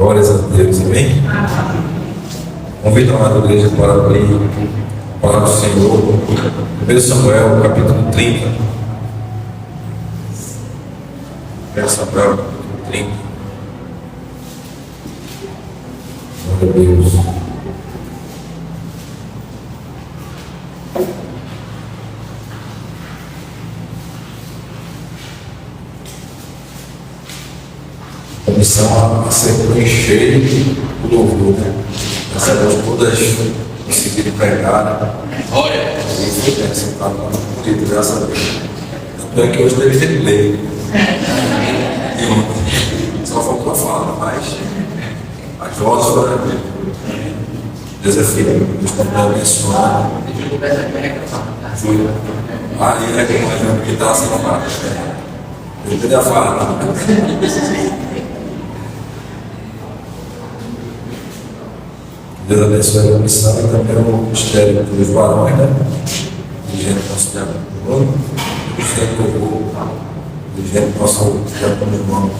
Glórias a Deus, amém? Convido a amada igreja para abrir a palavra do Senhor, 1 Samuel, capítulo 30. 1 Samuel, capítulo 30. Glória a Deus. Começar a ser preencher o louvor, né? As irmãs todas conseguirem pregar. Olha! E foi sentado lá no púlpito, graças a Deus. Tanto é que hoje teve replay. E só faltou a fala, mas as vozes foram. Deus é filho, Deus está me abençoando. Aí é que está assim, eu queria a fala. Deus abençoe a missão e também o ministério dos varões, né? Dirigente nosso diácono Bruno, ministério do povo, dirigente nosso diácono João.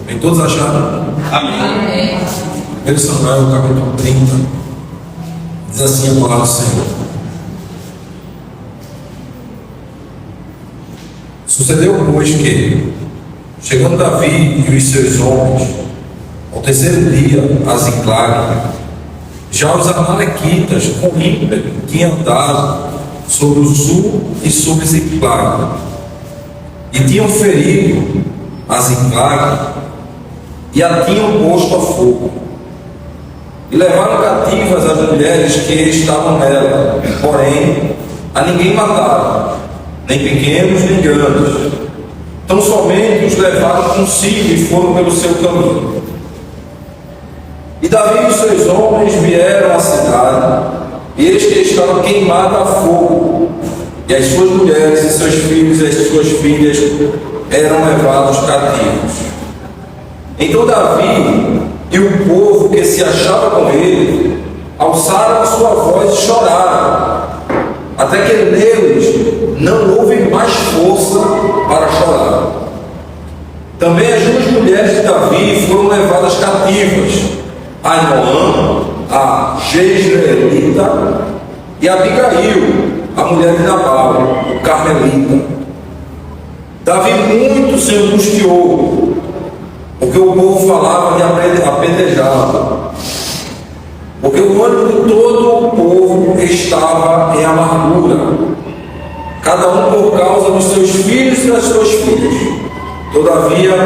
Bem, todos acharam? Amém. 1 Samuel, capítulo 30, diz assim a palavra do Senhor. Sucedeu, pois, que, chegando Davi e os seus homens, ao terceiro dia, a Ziclag, já os amalequitas com ímpeto tinham andado sobre o sul e sobre Ziclag, e tinham ferido a Ziclag e a tinham posto a fogo, e levaram cativas as mulheres que estavam nela, porém a ninguém mataram, nem pequenos nem grandes, tão somente os levaram consigo e foram pelo seu caminho. E Davi e os seus homens vieram à cidade, e eis que estava queimada a fogo, e as suas mulheres e seus filhos e as suas filhas eram levados cativos. Então Davi e o povo que se achava com ele alçaram a sua voz e choraram, até que neles não houve mais força para chorar. Também as duas mulheres de Davi foram levadas cativas, Ainoã, a Jezreelita, e Abigail, a mulher de Nabal, o carmelita. Davi muito se angustiou, porque o povo falava de apedrejá-lo, porque o ânimo de todo o povo estava em amargura, cada um por causa dos seus filhos e das suas filhas. Todavia,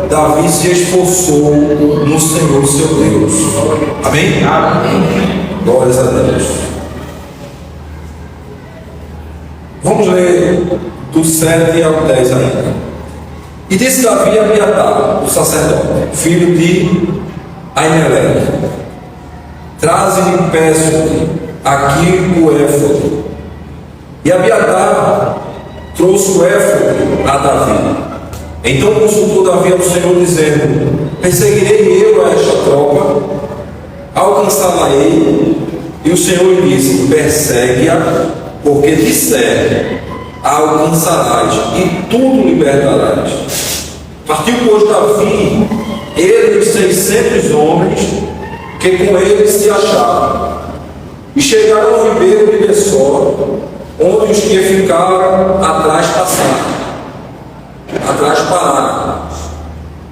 Davi se esforçou no Senhor seu Deus. Amém? Amém. Glórias a Deus. Vamos ler do 7 ao 10 ainda. E disse Davi a Abiatar, o sacerdote, filho de Aimeleque: traze-lhe, peço-te, aqui o éfode. E Abiatar trouxe o éfode a Davi. Então consultou Davi ao Senhor, dizendo: perseguirei eu a esta tropa, alcançá-la-ei? E o Senhor lhe disse: persegue-a, porque te serve, a alcançarás e tudo libertarás. Partiu, pois, Davi, ele e os 600 homens que com ele se achavam, e chegaram ao ribeiro de Bessor, onde os que ficaram atrás passaram. Atrás pararam,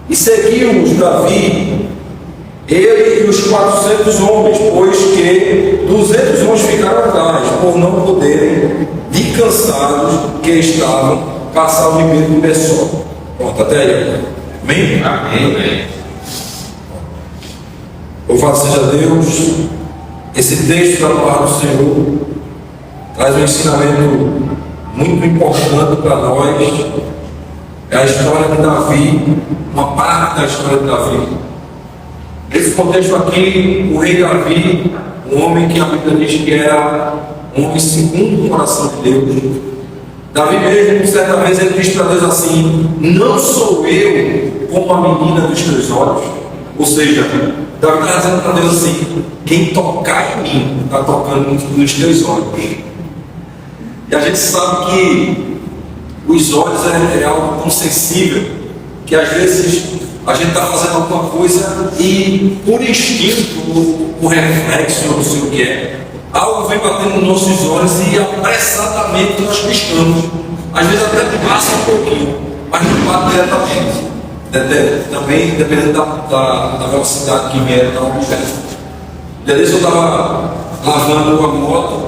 e seguiu-os Davi, ele e os 400 homens, pois que 200 homens ficaram atrás, por não poderem, de cansados que estavam, passar o ribeiro de Bessor. Pronto, até aí. Amém? Amém. Louvado seja Deus. Esse texto da palavra do Senhor traz um ensinamento muito importante para nós. É a história de Davi, uma parte da história de Davi. Nesse contexto aqui, o rei Davi, um homem que a Bíblia diz que era um homem segundo o coração de Deus. Davi mesmo, certa vez, ele diz para Deus assim: não sou eu como a menina dos teus olhos. Ou seja, Davi está dizendo para Deus assim: quem tocar em mim está tocando nos teus olhos. E a gente sabe que os olhos é algo tão sensível que às vezes A gente está fazendo alguma coisa e, por instinto, por reflexo, eu não sei o que é, algo vem batendo nos nossos olhos e apressadamente nós piscamos. Às vezes até passa um pouquinho, mas não bate diretamente. Também dependendo da velocidade que vier da objeto. Eu estava lavando a moto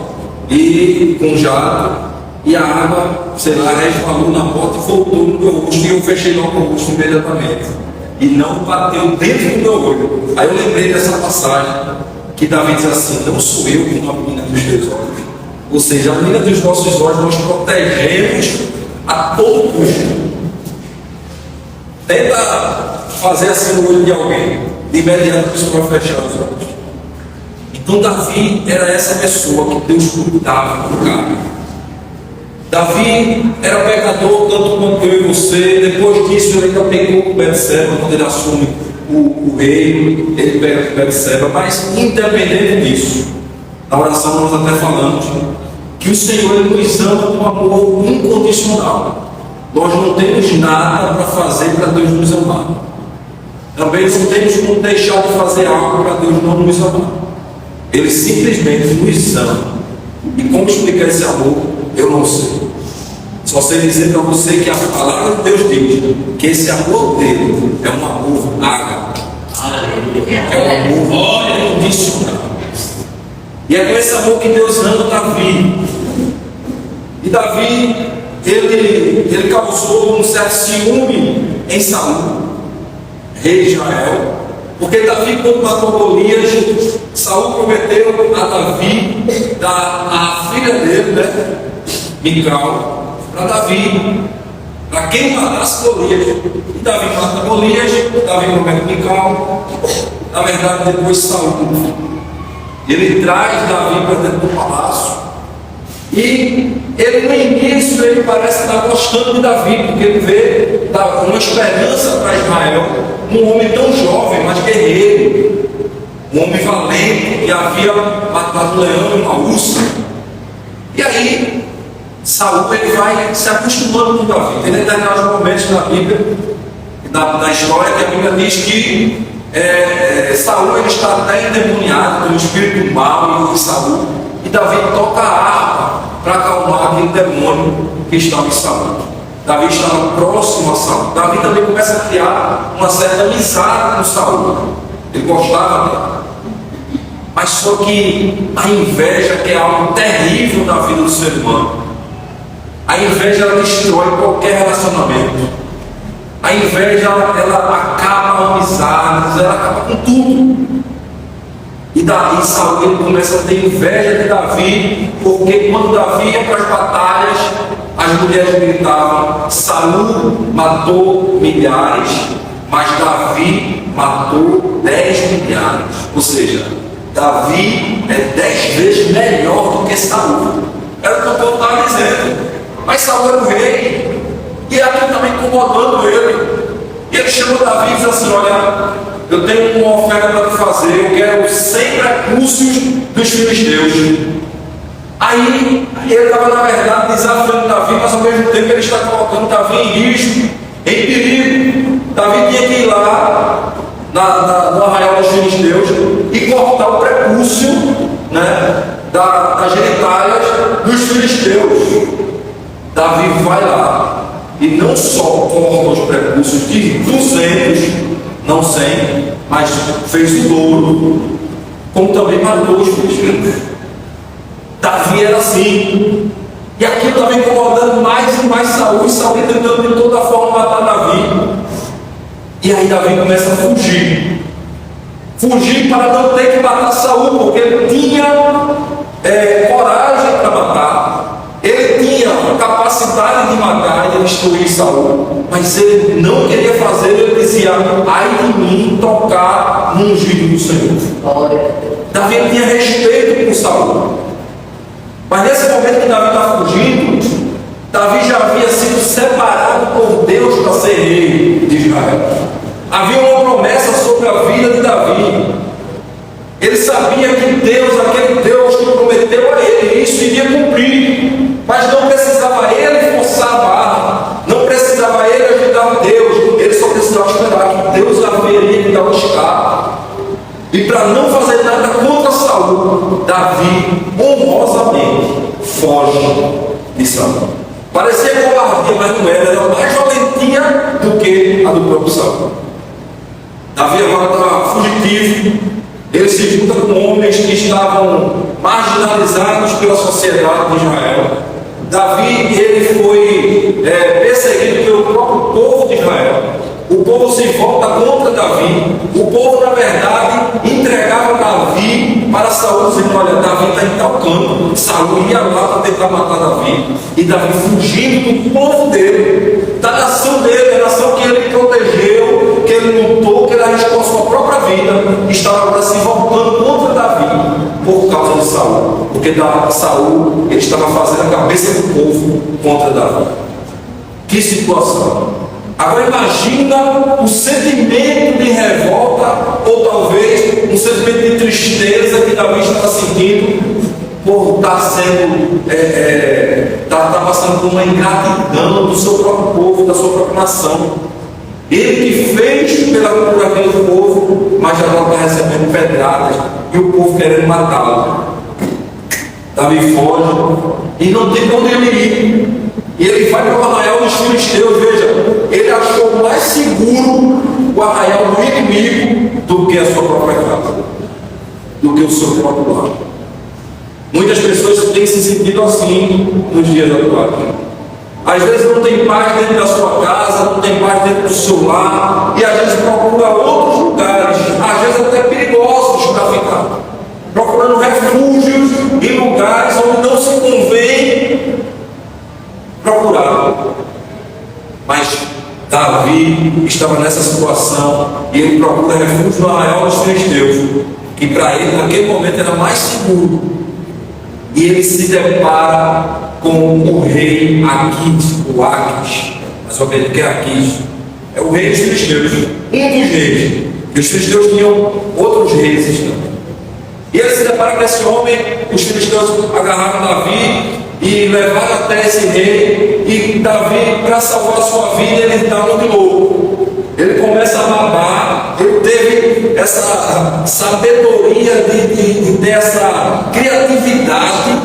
e com jato, e a água, sei lá, resvalou na moto e voltou no meu rosto, e eu fechei logo o rosto imediatamente. E não bateu dentro do meu olho. Aí eu lembrei dessa passagem que Davi diz assim: não sou eu como a menina dos teus olhos. Ou seja, a menina dos nossos olhos nós protegemos a todo custo. Tenta fazer assim no olho de alguém, de imediato a pessoa vai fechar os olhos. Então Davi era essa pessoa que Deus cuidava do cara. Davi era pecador tanto quanto eu e você. Depois disso ele ainda pecou com Betseba, quando ele assume o rei, ele pega com Betseba. Mas independente disso, na oração nós até falamos que o Senhor ele nos ama com amor incondicional. Nós não temos nada para fazer para Deus nos amar. Também não temos como deixar de fazer algo para Deus não nos amar. Ele simplesmente nos ama. E como explicar esse amor, eu não sei. Só sei dizer para você que a palavra de Deus diz que esse amor dele é um amor ágape. É um amor incondicional. E é com esse amor que Deus ama Davi. E Davi, ele causou um certo ciúme em Saul, rei de Israel, porque Davi, quando matou Golias, Saul prometeu a Davi dar a filha dele, né, Mical, para Davi, para quem matasse Golias. E Davi mata Golias, Davi promete Mical. Na verdade, depois Saul, ele traz Davi para dentro do palácio. E ele no início ele parece estar gostando de Davi, porque ele vê uma esperança para Israel, um homem tão jovem, mas guerreiro, um homem valente, que havia matado um leão e uma ursa. E aí Saul ele vai se acostumando com Davi. Tem determinados momentos na Bíblia, na história, que a Bíblia diz que Saul ele está até endemoniado pelo espírito mau em Saul, e Davi toca a harpa para acalmar aquele demônio que estava em Saul. Davi estava próximo a Saul. Davi também começa a criar uma certa amizade com Saul. Ele gostava dele. Mas só que a inveja, que é algo terrível na vida do ser humano, a inveja ela destrói qualquer relacionamento. A inveja ela acaba com amizades, ela acaba com tudo. E daí Saul ele começa a ter inveja de Davi, porque quando Davi ia para as batalhas, as mulheres gritavam: Saul matou milhares, mas Davi matou 10 milhares. Ou seja, Davi é 10 vezes melhor do que Saul. Era o que o povo estava dizendo. Mas Saul era o rei, e aquilo estava incomodando ele. E ele chamou Davi e disse assim: olha, eu tenho uma oferta para te fazer, eu quero 100 precúcios dos filisteus. Aí ele estava, na verdade, desafiando Davi, mas ao mesmo tempo ele está colocando Davi em risco, em perigo. Davi tinha que ir lá no arraial dos filisteus e cortar o precúcio, né, das genitálias dos filisteus. Davi vai lá e não só corta os precúcios de 200, não 100, mas fez o dobro, como também matou os filisteus. Davi era assim, e aquilo estava incomodando mais e mais Saul, e Saul tentando de toda forma matar Davi. E aí Davi começa a fugir para não ter que matar Saul, porque ele tinha coragem para matar, ele tinha capacidade de matar e de destruir Saul, mas ele não queria fazer. Ele dizia: ai de mim tocar no ungido do Senhor. Davi tinha respeito por Saul, mas nesse momento que Davi está fugindo, Davi já havia sido separado por Deus para ser rei de Israel. Havia uma promessa sobre a vida de Davi. Ele sabia que Deus, aquele Deus que prometeu a ele, isso iria cumprir, mas não precisava ele forçar a barra, não precisava ele ajudar Deus, ele só precisava esperar que Deus E para não fazer nada contra Saul, Davi honrosamente foge de Saul. Parecia covardia, mas não era mais valentia do que a do próprio Saul. Davi agora está fugitivo, ele se junta com homens que estavam marginalizados pela sociedade de Israel. Davi, ele foi perseguido pelo próprio povo de Israel. O povo se volta contra Davi. O povo, na verdade, entregava Davi para Saul, dizendo: olha, Davi está em tal campo. Saul ia lá para tentar matar Davi. E Davi fugindo do povo dele, da nação dele, a nação que ele protegeu, que ele lutou, que ele arriscou a sua própria vida, estava agora se voltando contra Davi por causa de Saul. Porque Saul, ele estava fazendo a cabeça do povo contra Davi. Que situação! Agora imagina o sentimento de revolta, ou talvez um sentimento de tristeza que Davi estava sentindo por estar sendo, tá passando por uma ingratidão do seu próprio povo, da sua própria nação. Ele que fez por aquele povo, mas agora está recebendo pedradas e o povo querendo matá-lo. Davi foge e não tem para onde ele ir. E ele vai para o arraial dos filisteus. Veja, ele achou mais seguro o arraial do inimigo do que a sua própria casa, do que o seu próprio lar. Muitas pessoas têm se sentido assim nos dias atuais. Às vezes não tem paz dentro da sua casa, não tem paz dentro do seu lar, e às vezes procura outros lugares, às vezes até perigosos para ficar, procurando refúgios em lugares onde não se convém procurar. Mas Davi estava nessa situação e ele procura refúgio no arraial dos filisteus, que para ele naquele momento era mais seguro. E ele se depara com o rei Aquis, o Aquis, mas obviamente que é Aquis, é o rei dos filisteus, um dos reis, e os filisteus tinham outros reis também. E ele se depara com esse homem. Os filisteus agarraram Davi e levaram até esse rei, e Davi, para salvar a sua vida, ele estava de louco. Ele começa a babar. Ele teve essa sabedoria de ter essa criatividade.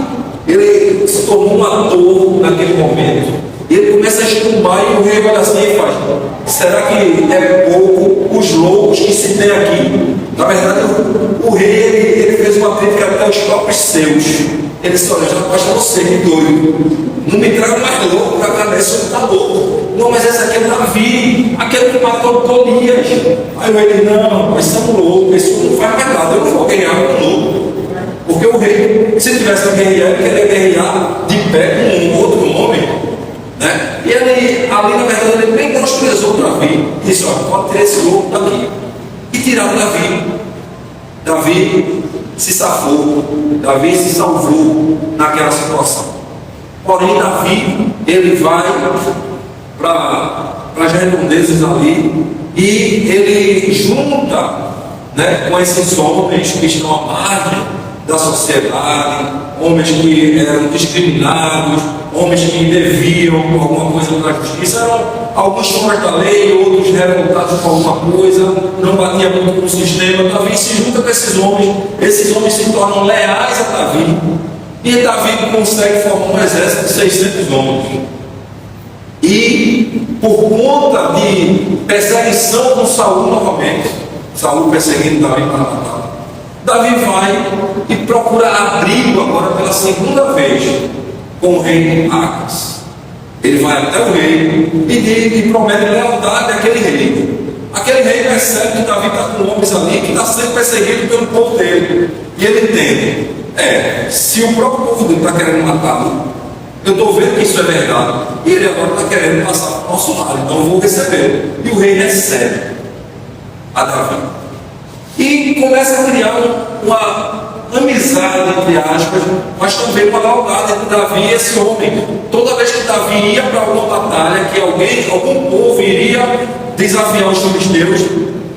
Ele se tornou um ator naquele momento. E ele começa a espumar, e o rei olha assim e faz: será que é pouco os loucos que se tem aqui? Na verdade, o rei ele fez uma crítica até aos próprios seus. Ele disse: olha, já basta você, que doido. Não me traga mais louco para cá, esse está louco. Não, mas esse aqui é Davi, aquele que matou Golias. Aí o rei: não, esse é um louco, esse não faz mais nada, eu não vou guerrear com louco. Porque o rei, se tivesse que guerrear, ele queria guerrear de pé com um outro homem, né? E ele, ali na verdade, ele bem menosprezou Davi. Disse: olha, pode tirar esse louco daqui. E tiraram Davi. Davi se safou, Davi se salvou naquela situação. Porém, Davi, ele vai para as redondezas ali, e ele junta, né, com esses homens que estão à margem da sociedade, homens que eram discriminados, homens que deviam alguma coisa para a justiça. Eram alguns fora da lei, outros revoltados com alguma coisa, não batia muito com o sistema. Davi se junta com esses homens se tornam leais a Davi, e Davi consegue formar um exército de 600 homens. E por conta de perseguição com Saul novamente, Saul perseguindo Davi para matar, Davi vai e procura abrigo agora pela segunda vez com o rei Acas. Ele vai até o rei e promete lealdade àquele rei. Aquele rei percebe que Davi está com homens ali que está sendo perseguido pelo povo dele. E ele entende: se o próprio povo dele está querendo matá-lo, eu estou vendo que isso é verdade, e ele agora está querendo passar para o nosso lado, então eu vou receber. E o rei recebe a Davi. E começa a criar uma amizade, entre aspas, mas também uma lealdade entre Davi e esse homem. Toda vez que Davi ia para alguma batalha, que algum povo iria desafiar os filisteus,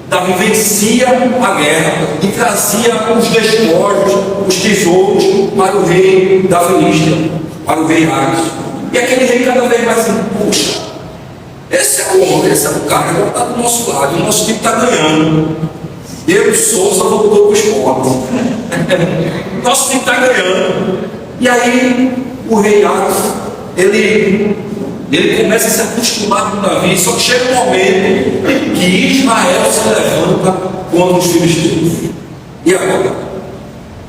Davi vencia a guerra e trazia os despojos, os tesouros para o rei da Filístia, para o rei Acas. E aquele rei cada vez mais assim: puxa, esse é o homem, esse é o cara que está do nosso lado, o nosso time está ganhando. Diego Souza voltou para o esporte. Nosso time está ganhando. E aí o rei Atos, ele começa a se acostumar com Davi, só que chega um momento que Israel se levanta contra os filisteus. E agora?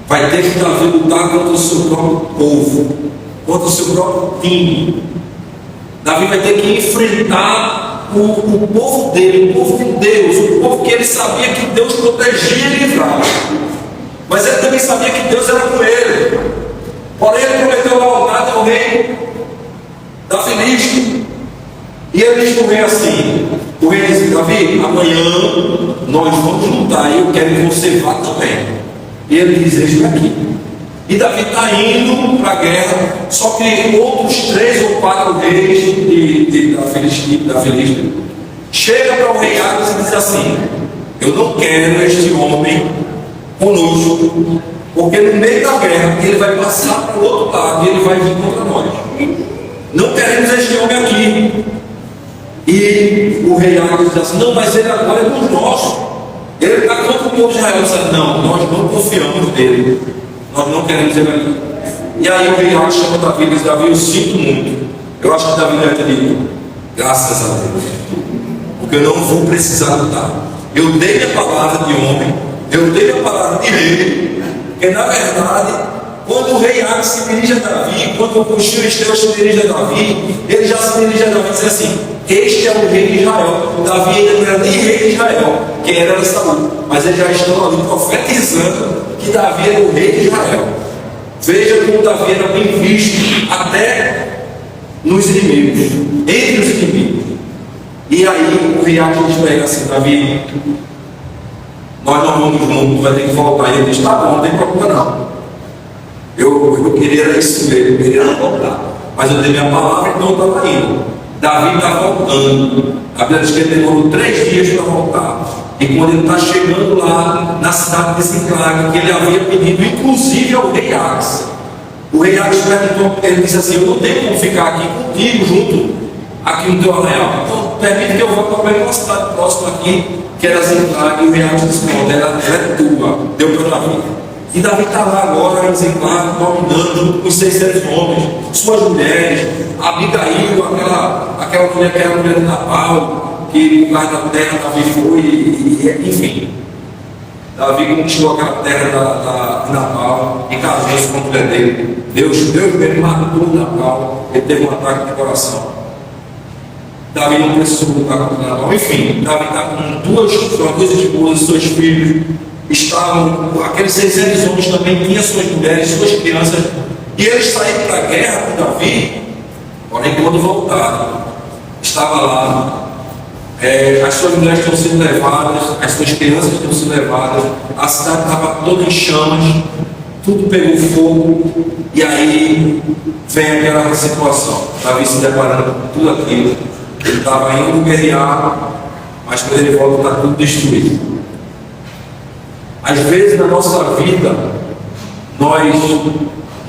Vai ter que Davi lutar contra o seu próprio povo, contra o seu próprio time. Davi vai ter que enfrentar o povo dele, o povo de Deus, o povo que ele sabia que Deus protegia e livrava. Mas ele também sabia que Deus era com ele. Porém, ele prometeu lealdade ao rei da Filístia. E ele diz para o rei assim: o rei disse: Davi, amanhã nós vamos lutar e eu quero que você vá também. E ele diz: eis-me aqui. E Davi está indo para a guerra, só que outros 3 ou 4 reis da Filístia chega para o rei Atos e diz assim: eu não quero este homem conosco, porque no meio da guerra ele vai passar para o outro lado e ele vai vir contra nós. Não queremos este homem aqui. E o rei Atos diz assim: não, mas ele agora é dos nossos. Ele está contra o povo de Israel. Ele diz: não, nós não confiamos nele. Nós não queremos ele ali. E aí o rei Atos chama Davi e diz: Davi, eu sinto muito. Eu acho que Davi deve ter dito: graças a Deus, porque eu não vou precisar lutar. Eu dei a palavra de homem, eu dei a palavra de rei. Porque na verdade, quando o rei Atos se dirige a Davi, quando o filisteu se dirige a Davi, ele já se dirige a Davi e diz assim: este é o rei de Israel. Davi ainda não era nem rei de Israel, quem era Saul, mas eles já estão ali profetizando que Davi era o rei de Israel. Veja como Davi era bem visto até nos inimigos, entre os inimigos. E aí o rei Atos diz para ele assim: Davi, nós não vamos juntos, vai ter que voltar. E ele diz: tá bom, não tem problema não. Eu queria isso mesmo, eu queria voltar, mas eu dei minha palavra, então eu estava indo. Davi está voltando. A Bíblia diz que ele demorou 3 dias para voltar. E quando ele está chegando lá na cidade de Ziclag, que ele havia pedido, inclusive ao rei Atos, o rei Atos perguntou, ele disse assim: eu não tenho como ficar aqui contigo, junto aqui no teu arraial. Então permite que eu vá para uma cidade próxima aqui, que era Ziclag. E o rei Atos disse: não, ela é tua, deu para Davi. E Davi está lá agora em Ziclag, dominando junto com os 600 homens, suas mulheres, Abigail, aquela mulher que era a mulher de Nabal, que o lugar da terra Davi foi, enfim. Davi conquistou aquela terra de Nabal e casou-se com a mulher dele. Deus mesmo matou Nabal, ele teve um ataque de coração. Davi não precisou lutar contra Nabal. Enfim, Davi está com duas esposas, seus filhos. Aqueles 600 homens também tinham suas mulheres, suas crianças, e eles saíram para a guerra com Davi. Porém, quando voltaram, estava lá, as suas mulheres estão sendo levadas, as suas crianças estão sendo levadas, a cidade estava toda em chamas, tudo pegou fogo, e aí vem aquela situação. Davi se deparando com tudo aquilo. Ele estava indo guerrear, mas quando ele volta está tudo destruído. Às vezes na nossa vida, nós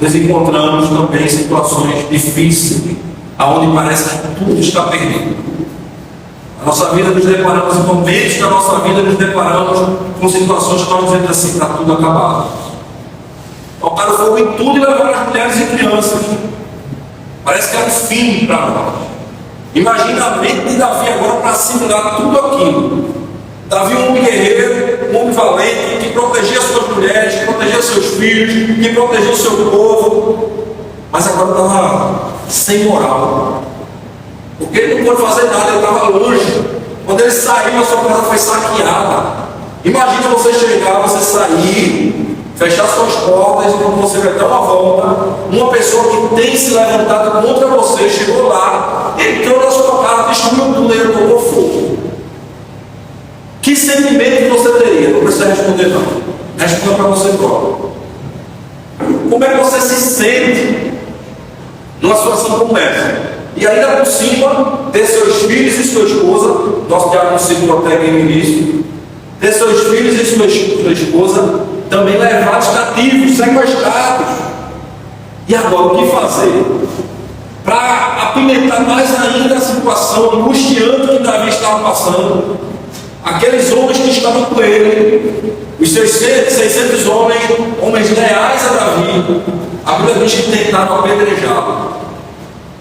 nos encontramos também em situações difíceis, aonde parece que tudo está perdido. Na nossa vida nos deparamos, em momentos da nossa vida nos deparamos com situações que nós dizemos assim: está tudo acabado. Colocaram fogo em tudo e levaram as mulheres e crianças. Parece que é um fim para nós. Imagina a mente de Davi agora para assimilar tudo aquilo. Davi, um homem guerreiro, um homem valente, que protegia suas mulheres, que protegia seus filhos, que protegia o seu povo, mas agora estava sem moral, porque ele não pôde fazer nada, ele estava longe. Quando ele saiu, a sua casa foi saqueada. Imagina você chegar, você sair, fechar suas portas, e quando você vai dar uma volta, uma pessoa que tem se levantado contra você chegou lá, entrou na sua casa, destruiu tudo e tocou fogo. Que sentimento você teria? Não precisa responder não. Responda para você próprio. Como é que você se sente numa situação como essa? E ainda por cima, ter seus filhos e sua esposa, nosso diálogo citou até aqui no início, ter seus filhos e sua esposa também levados cativos, sequestrados. E agora o que fazer? Para apimentar mais ainda a situação angustiante que Davi estava passando, aqueles homens que estavam com ele, os 600 homens leais a Davi, a Bíblia diz que tentaram apedrejá-lo,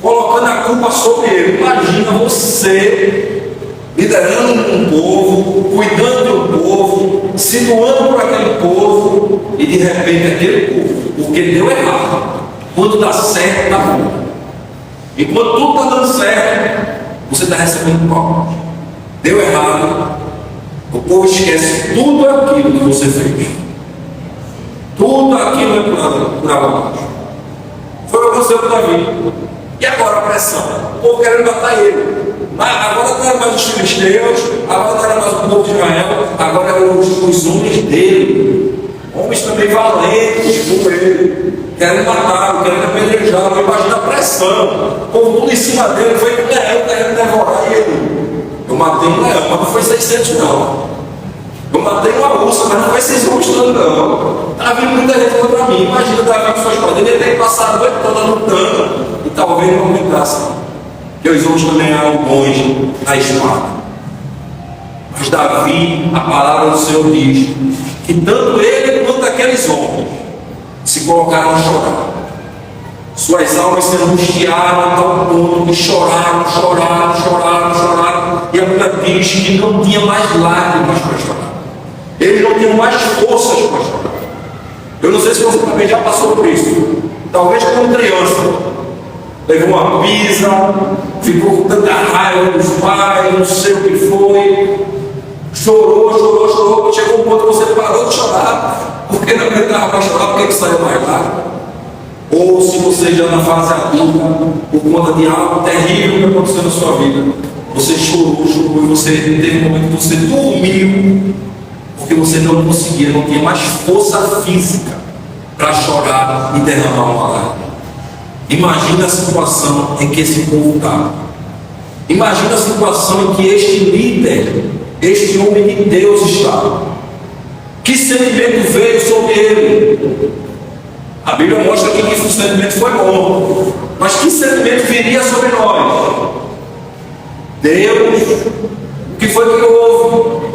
colocando a culpa sobre ele. Imagina você liderando um povo, cuidando do povo, se doando por aquele povo, e de repente aquele povo, porque deu errado, quando dá certo, dá bom. E quando tudo está dando certo, você está recebendo palmas. Deu errado, o povo esquece tudo aquilo que você fez. Tudo aquilo é por abaixo. Foi o que aconteceu com Davi. E agora a pressão? O povo querendo matar ele. Mas agora não era mais os filisteus, agora não era mais o povo de Israel, agora eram os homens dele. Homens também valentes como ele. Querendo matá-lo, querendo apedrejá-lo. Imagina a pressão. O povo tudo em cima dele, foi um leão querendo devorar ele. Eu matei um leão, mas não foi 600 não. Eu matei uma ursa, mas não foi 6 homens não. Está vindo muita gente contra mim. Imagina Davi com suas padrinhas, ele tem que passar a noite toda lutando e talvez não aumentasse. Porque os homens também eram bons na espada. Mas Davi, a palavra do Senhor diz que tanto ele quanto aqueles homens se colocaram a chorar. Suas almas se angustiaram a tal ponto que choraram. E a Bíblia diz que não tinha mais lágrimas para chorar. Eles não tinham mais forças para chorar. Eu não sei se você também já passou por isso. Talvez como criança. Levou uma pisa, ficou com tanta raiva dos pais, não sei o que foi. Chorou. Chegou um ponto que você parou de chorar. Porque não aguentava para chorar, porque que saiu mais lágrimas. Ou se você já na fase adulta, por conta de algo terrível que aconteceu na sua vida, você chorou e você teve um momento que você dormiu, porque você não conseguia, não tinha mais força física para chorar e derramar uma lágrima. Imagina a situação em que esse povo estava. Imagina a situação em que este líder, este homem de Deus estava. Que sentimento veio sobre ele? A Bíblia mostra aqui que o sentimento foi bom, mas que sentimento viria sobre nós? Deus, o que foi que houve?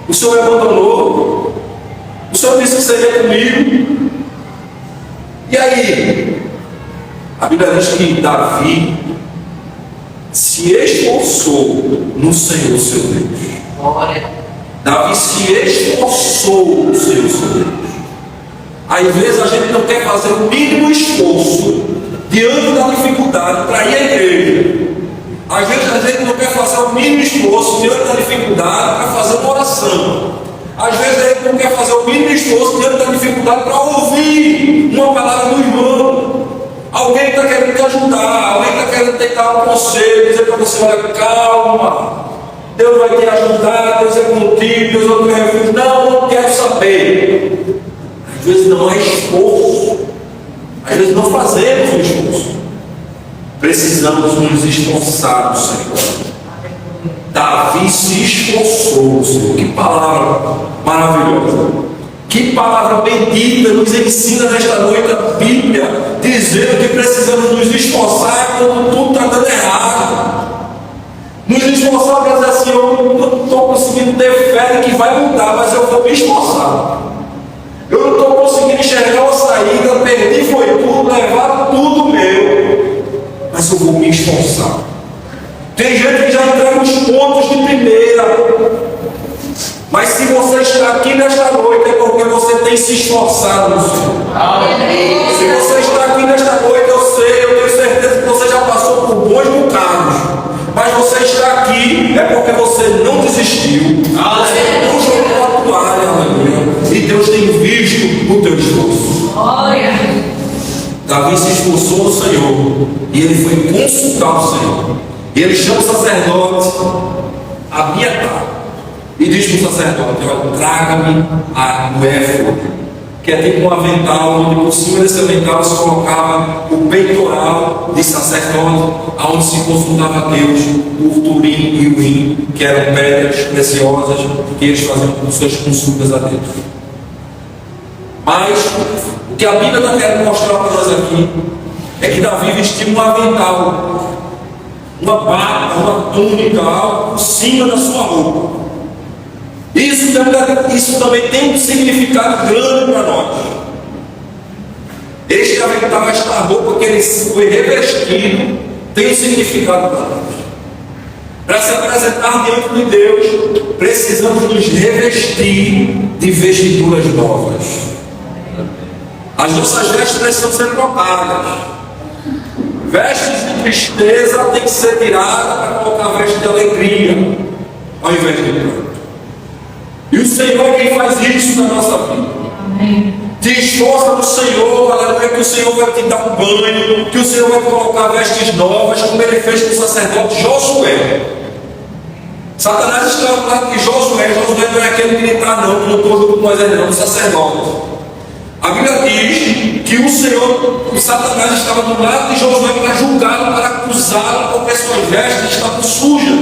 O Senhor me abandonou? O Senhor disse que seria comigo? E aí? A Bíblia diz que Davi se esforçou no Senhor seu Deus. Davi se esforçou no Senhor seu Deus. Às vezes a gente não quer fazer o mínimo esforço diante da dificuldade para ir à igreja. Às vezes a gente não quer fazer o mínimo esforço diante da dificuldade para fazer uma oração. Às vezes a gente não quer fazer o mínimo esforço diante da dificuldade para ouvir uma palavra do irmão. Alguém está querendo te ajudar, alguém está querendo te dar um conselho, dizer para você: olha, calma, Deus vai te ajudar, Deus é contigo, Deus é o teu refúgio. Não quero saber. Às vezes não há esforço, às vezes não fazemos o esforço. Precisamos nos esforçar no Senhor. Davi se esforçou no Senhor. Que palavra maravilhosa, que palavra bendita nos ensina nesta noite a Bíblia, dizendo que precisamos nos esforçar quando tudo está dando errado. Nos esforçar para dizer assim: eu não estou conseguindo ter fé que vai mudar, mas eu vou me esforçar. Eu não estou conseguindo enxergar uma saída, perdi foi tudo, levaram tudo meu, mas eu vou me esforçar. Tem gente que já entrega os pontos de primeira, mas se você está aqui nesta noite é porque você tem se esforçado no Senhor. Se você está aqui nesta noite, eu tenho certeza que você já passou por bons bocados, mas você está aqui é porque você não desistiu, você não jogou a toalha, aleluia. E Deus tem visto o teu esforço. Davi se esforçou no Senhor e ele foi consultar o Senhor. E ele chama o sacerdote Abiatar e diz para o sacerdote: olha, traga-me o éfode, que é tipo um avental, onde por cima desse avental se colocava o peitoral de sacerdote, onde se consultava a Deus, o turim e o rim, que eram pedras preciosas que eles faziam com suas consultas a Deus. Mas o que a Bíblia está querendo mostrar para nós aqui é que Davi vestiu um avental, uma bata, uma túnica, algo por cima da sua roupa. Isso também tem um significado grande para nós. Este avental, esta roupa que ele foi revestido, tem um significado para nós. Para se apresentar diante de Deus, precisamos nos revestir de vestiduras novas. As nossas vestes precisam ser trocadas. Vestes de tristeza tem que ser tirada para colocar vestes de alegria, ao invés de pranto. E o Senhor é quem faz isso na nossa vida. Amém. Te esforça no Senhor, aleluia, que o Senhor vai te dar um banho, que o Senhor vai colocar vestes novas, como ele fez com o sacerdote Josué. Satanás estava do lado de Josué não é aquele militar não, que não estou junto com Moisés não, o sacerdote. A Bíblia diz que o Satanás estava do lado de Josué para julgá-lo, para acusá-lo, porque suas vestes estavam sujas.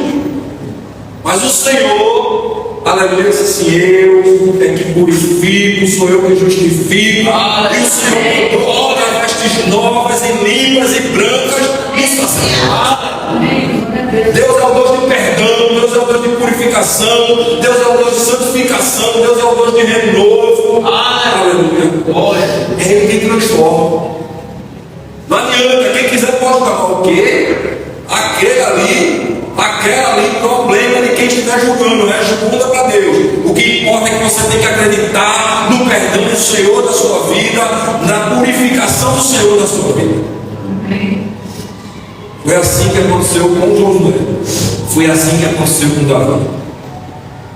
Mas o Senhor, aleluia, disse assim: eu é que purifico, sou eu que justifico. E o Senhor coloca vestes novas e limpas e brancas e sacerdote. Deus é o Deus de perdão, Deus é o Deus de purificação, Deus é o Deus de santificação, Deus é o Deus de renovo. Aleluia. É Ele que transforma. Não adianta, quem quiser pode falar o quê? Aquele ali, problema de quem estiver julgando, né? Julga para Deus. O que importa é que você tem que acreditar no perdão do Senhor da sua vida, na purificação do Senhor da sua vida. Foi assim que aconteceu com Josué. Foi assim que aconteceu com Davi.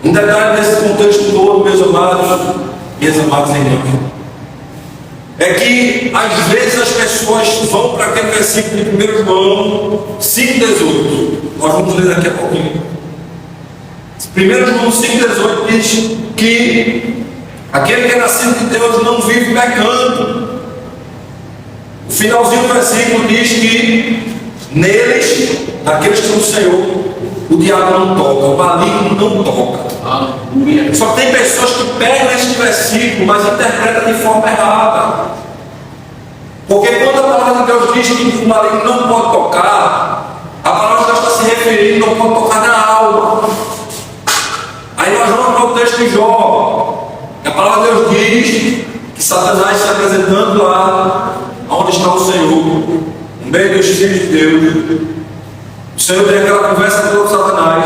Um detalhe nesse contexto todo, meus amados, minhas amadas irmãs, é que às vezes as pessoas vão para aquele versículo de 1 João 5,18. Nós vamos ler daqui a pouquinho. 1 João 5,18 diz que aquele que é nascido de Deus não vive pecando. O finalzinho do versículo diz que neles, naqueles que são do Senhor, o diabo não toca, o maligno não toca. Só tem pessoas que pegam este versículo, mas interpretam de forma errada. Porque quando a palavra de Deus diz que o maligno não pode tocar, a palavra de Deus está se referindo, não pode tocar na alma. Aí nós vamos para o texto de Jó. A palavra de Deus diz que Satanás está apresentando lá onde está o Senhor, no meio dos filhos de Deus. O Senhor tem aquela conversa com Satanás,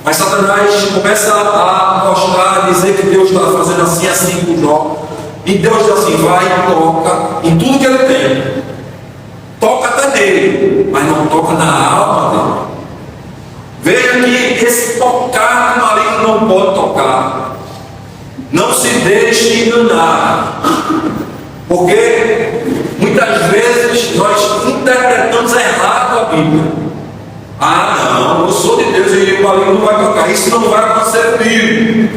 mas Satanás começa a mostrar, a dizer que Deus está fazendo assim com Jó. E Deus diz assim: vai e toca em tudo que ele tem. Toca até nele, mas não toca na alma dele. Veja que esse tocar que o maligno não pode tocar. Não se deixe enganar. Porque muitas vezes nós interpretamos errado a Bíblia. Ah, não, eu sou de Deus e o maligno não vai tocar. Isso não vai acontecer comigo.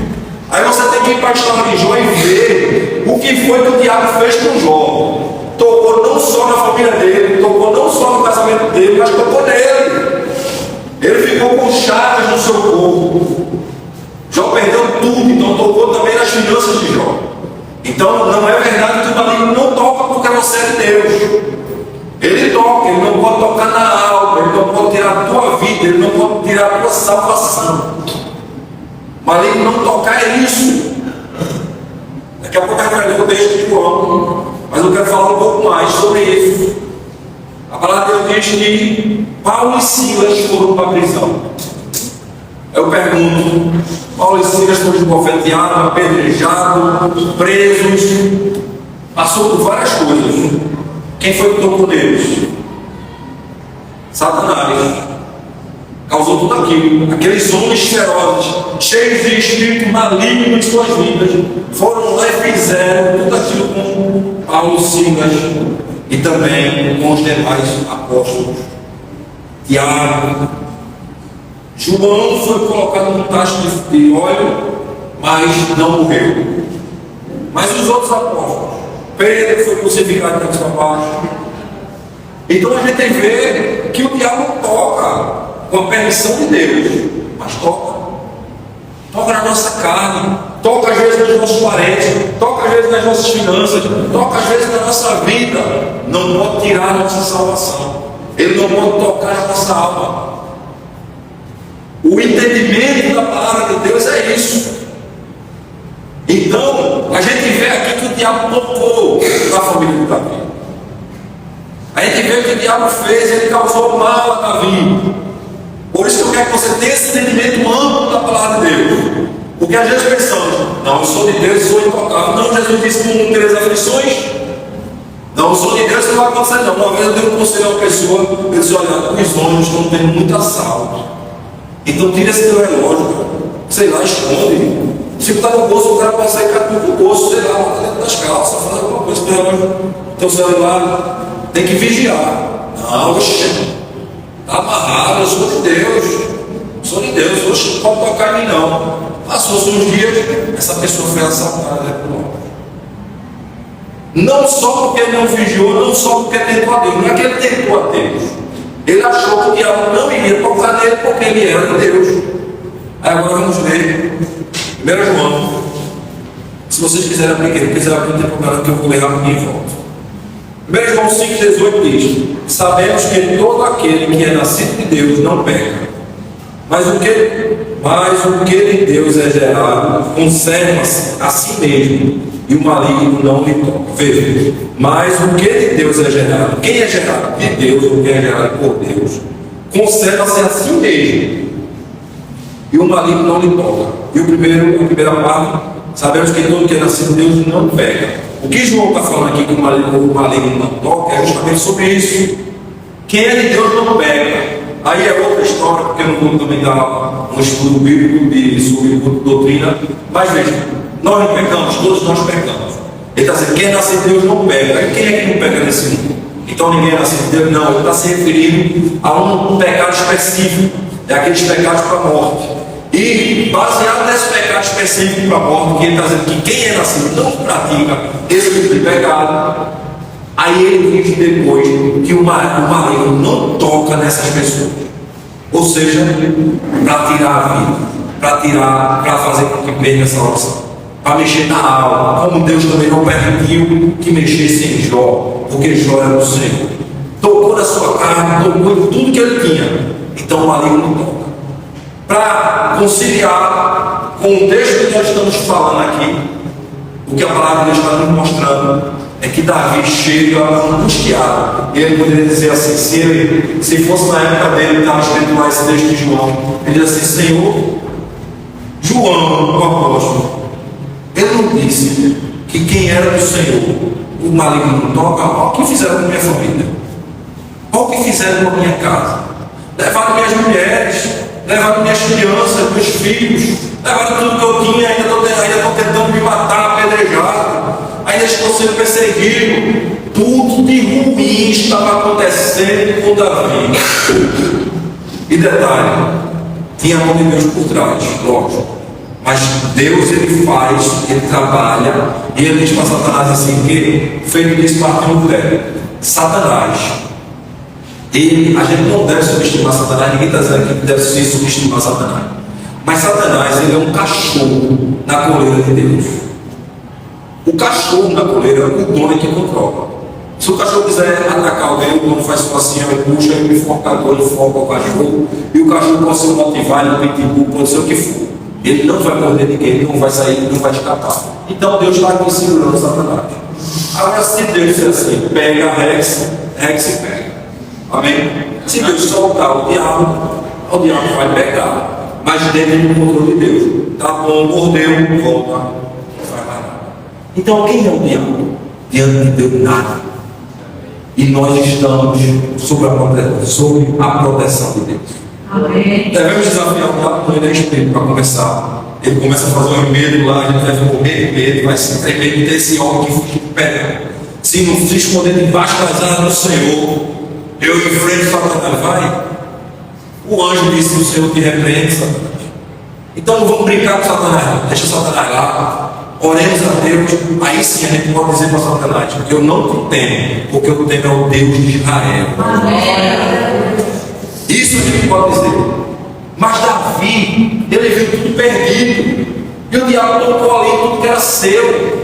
Aí você tem que ir para a história de Jó e ver o que foi que o diabo fez com Jó. Tocou não só na família dele, tocou não só no casamento dele, mas tocou nele. Ele ficou com chagas no seu corpo. Jó perdeu tudo, então tocou também nas finanças de Jó. Então não é verdade que o maligno não toca porque você é de Deus. Ele toca, ele não pode tocar na alma, ele não pode tirar a tua vida, ele não pode tirar a tua salvação. O maligno não tocar é isso. Daqui a pouco a gente vai ler o texto de João, mas eu quero falar um pouco mais sobre isso. A palavra de Deus diz que Paulo e Silas foram para a prisão. Eu pergunto: Paulo e Silas foram esbofeteados, apedrejados, presos, passou por várias coisas. Quem foi que tocou neles? Satanás. Causou tudo aquilo. Aqueles homens ferozes, cheios de espírito maligno em suas vidas, foram lá e fizeram tudo aquilo com Paulo, Silas e também com os demais apóstolos. Tiago. João foi colocado num tacho de óleo, mas não morreu. Mas os outros apóstolos, Pedro foi crucificado para baixo. Então a gente vê que o diabo toca com a permissão de Deus, mas toca na nossa carne, toca às vezes nos nossos parentes, toca às vezes nas nossas finanças, toca às vezes na nossa vida. Não pode tirar a nossa salvação, ele não pode tocar na nossa alma. O entendimento da palavra de Deus é isso. Então, a gente vê aqui que o diabo tocou na família de Davi. A gente vê o que o diabo fez, ele causou mal a Davi. Por isso que eu quero que você tenha esse entendimento amplo da palavra de Deus. Porque às vezes pensamos, não, eu sou de Deus, sou intocável. Não, Jesus disse que não tereis aflições. Não, eu sou de Deus, não vai acontecer não. Uma vez eu dei um conselho a uma pessoa, eu disse, olha, os ônibus estão tendo muito assalto. Então tira esse teu relógio, cara. Sei lá, esconde. Se botar no bolso, o cara pode sair com o bolso, sei lá, bota dentro das calças, fazer alguma coisa com o relógio, teu celular. Tem que vigiar. Não, oxe, está amarrado, eu sou de Deus. Sou de Deus, oxe, não pode tocar em mim não. Passou-se uns dias, essa pessoa foi assaltada, né? Não só porque ele não vigiou, não só porque tentou a Deus. Não é que ele tentou a Deus. Ele achou que o diabo não iria tocar nele porque ele era de Deus. Aí agora vamos ler 1 João. Se vocês quiserem abrir, quem quiser abrir, não tem problema, que eu vou ler rapidinho e volto. 1 João 5,18 diz: sabemos que todo aquele que é nascido de Deus não peca. Mas o que de Deus é gerado conserva-se a si mesmo, e o maligno não lhe toca. Veja, mas o que de Deus é gerado, quem é gerado de Deus, ou quem é gerado por Deus, conserva-se a si mesmo, e o maligno não lhe toca. E a primeira parte, sabemos que todo que é nascido de Deus não peca. O que João está falando aqui que o maligno não toca é justamente sobre isso. Quem é de Deus não peca. Aí é outra história, porque eu não vou também dar um estudo bíblico sobre doutrina. Mas veja, nós não pecamos, todos nós pecamos. Ele está dizendo, quem é nascido de Deus não peca. E quem é que não peca nesse mundo? Então ninguém é nascido de Deus? Não, ele está se referindo a um pecado específico. É aqueles pecados para a morte. E baseado nesse pecado específico para a morte, que ele está dizendo que quem é nascido não pratica esse tipo de pecado. Aí ele diz depois que o maligno não toca nessas pessoas. Ou seja, para tirar a vida, para fazer com que perca essa oração, para mexer na alma, como Deus também não permitiu que mexesse em Jó, porque Jó era do Senhor. Tocou na sua carne, tocou em tudo que ele tinha. Então o maligno não toca. Para conciliar com o texto que nós estamos falando aqui, o que a palavra de Deus está nos mostrando é que Davi chega angustiado. Ele poderia dizer assim, se fosse na época dele, estava escrito lá esse texto de João, ele diz assim, Senhor, João, o apóstolo, ele não disse que quem era do Senhor, o maligno não toca. Olha o que fizeram com minha família, olha o que fizeram com a minha casa, levaram minhas mulheres, levaram minhas crianças, meus filhos, levaram tudo que eu tinha, ainda estou tentando me matar, apedrejado, ainda estou sendo perseguido. Tudo de ruim estava acontecendo com Davi. E detalhe, tinha a mão de Deus por trás, lógico. Mas Deus, ele faz, ele trabalha, e ele diz para Satanás assim, que feito disso partiu o velho. Satanás, a gente não deve subestimar Satanás, ninguém está dizendo que deve se subestimar Satanás. Mas Satanás, ele é um cachorro na coleira de Deus. O cachorro na coleira, o dono é que controla. Se o cachorro quiser atacar alguém, o dono faz assim, ele puxa, ele enforcador, ele foca o cachorro, e o cachorro pode ser um motivar, ele pitbull, pode ser o que for. Ele não vai morder ninguém, ele não vai sair, ele não vai escapar. Então Deus está aqui segurando Satanás. Agora, se Deus disser assim, pega Rex pega. Amém? Se Deus soltar o diabo vai pegar. Mas dentro do controle de Deus. Tá bom, mordeu, volta. Não vai mais nada. Então quem é o diabo? Diante de Deus, nada. E nós estamos sob a proteção de Deus. Amém. Devemos desafiar o diabo no espírito para começar. Ele começa a fazer um medo lá, a gente vai morrer de medo, vai se tremer de ter esse homem que pega. Se não se esconder debaixo das asas do Senhor, eu enfrento Satanás, vai. O anjo disse: o Senhor te repreende, Satanás. Então não vamos brincar com Satanás, não. Deixa Satanás lá. Oremos a Deus. Aí sim a gente pode dizer para Satanás: eu não te temo, porque eu temo é o Deus de Israel. Amém. Isso a gente pode dizer. Mas Davi, ele viu tudo perdido, e o diabo tocou ali tudo que era seu.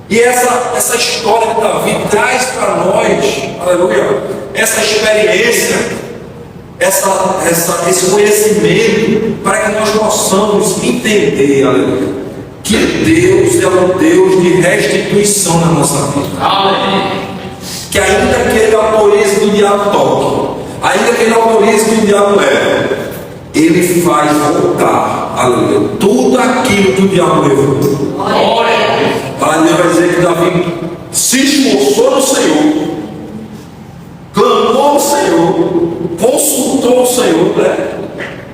E essa história de Davi traz para nós, aleluia, essa experiência, esse conhecimento, para que nós possamos entender, aleluia, que Deus é um Deus de restituição na nossa vida. Que ainda que Ele autorize que o diabo toque, ainda que Ele autorize que o diabo leve, Ele faz voltar, aleluia, tudo aquilo que o diabo levou. A Deus vai dizer que Davi se esforçou no Senhor, clamou ao Senhor, consultou o Senhor, né?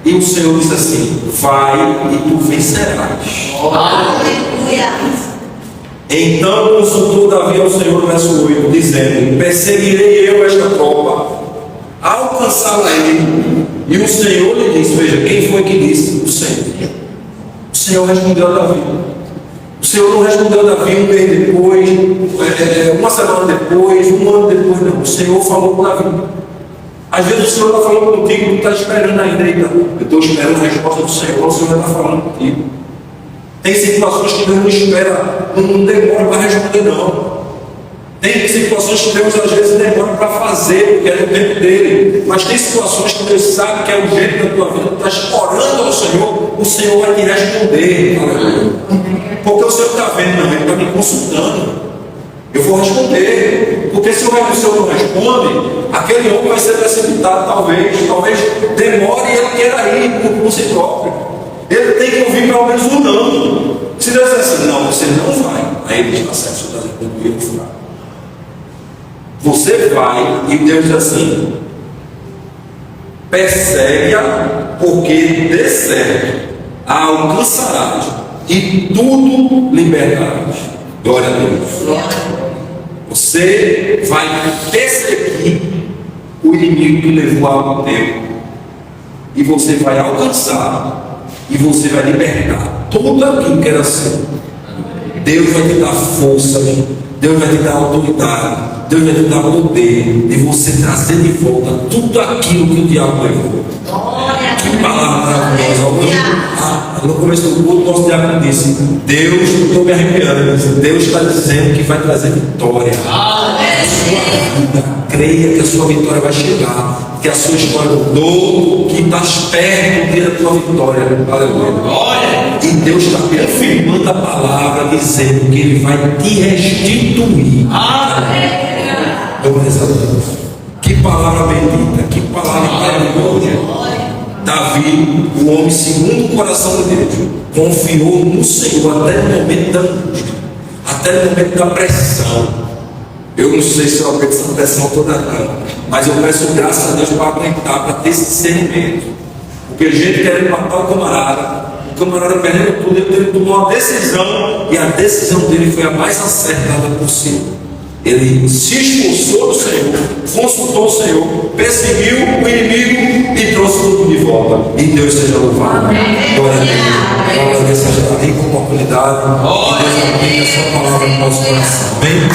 E o Senhor disse assim: vai e tu vencerás. Aleluia. Então consultou Davi ao Senhor, verso 8, dizendo: perseguirei eu esta tropa, alcançá-la-ei. E o Senhor lhe disse, veja, quem foi que disse? O Senhor. O Senhor respondeu a Davi. O Senhor não respondeu a Davi um mês depois, uma semana depois, um ano depois, não. O Senhor falou com Davi. Às vezes o Senhor está falando contigo, tu está esperando ainda. Eu estou esperando a resposta do Senhor, o Senhor está falando contigo. Tem situações que Deus não espera, não demora para responder, não. Tem situações que Deus às vezes demora para fazer, porque é no tempo dele. Mas tem situações que Deus sabe que é urgente na tua vida, tu está orando ao Senhor, o Senhor vai te responder. Porque o Senhor está vendo, não, Ele está me consultando. Eu vou responder, porque se o Senhor não responde, aquele homem vai ser precipitado, talvez demore e ele queira ir por si próprio. Ele tem que ouvir pelo menos um não. Se Deus disser assim, não, você não vai, aí ele está certo, você está dizendo, eu vou furar. Você vai, e Deus diz assim: persegue-a, porque de certo a alcançarás e tudo libertarás. Glória a Deus. Você vai perseguir o inimigo que levou ao tempo, e você vai alcançar, e você vai libertar tudo aquilo que era seu. Deus vai te dar força, Deus vai te dar autoridade, Deus vai te dar poder de você trazer de volta tudo aquilo que o diabo levou. Que palavra maravilhosa. No começo do culto, nosso diabo disse: Deus, estou me arrepiando, Deus está dizendo que vai trazer vitória. Creia que a sua vitória vai chegar, que a sua história mudou, que está perto do dia da tua vitória. Aleluia. E Deus está confirmando a palavra, dizendo que Ele vai te restituir. Glórias a Deus. Que palavra bendita, que palavra maravilhosa. Davi, o homem segundo o coração de Deus, confiou no Senhor até no momento da angústia, até no momento da pressão. Eu não sei se eu aguento essa pressão toda não, mas eu peço graças a Deus para aguentar, para ter esse discernimento. Porque gente querendo matar o camarada perdendo tudo, ele tomou uma decisão, e a decisão dele foi a mais acertada possível. Ele se esforçou no Senhor, consultou o Senhor, perseguiu o inimigo e trouxe tudo de volta. E Deus seja louvado. Glória a Deus. Glória a Deus, seja rica oportunidade. E Deus abençoe a sua palavra no nosso coração. Amém?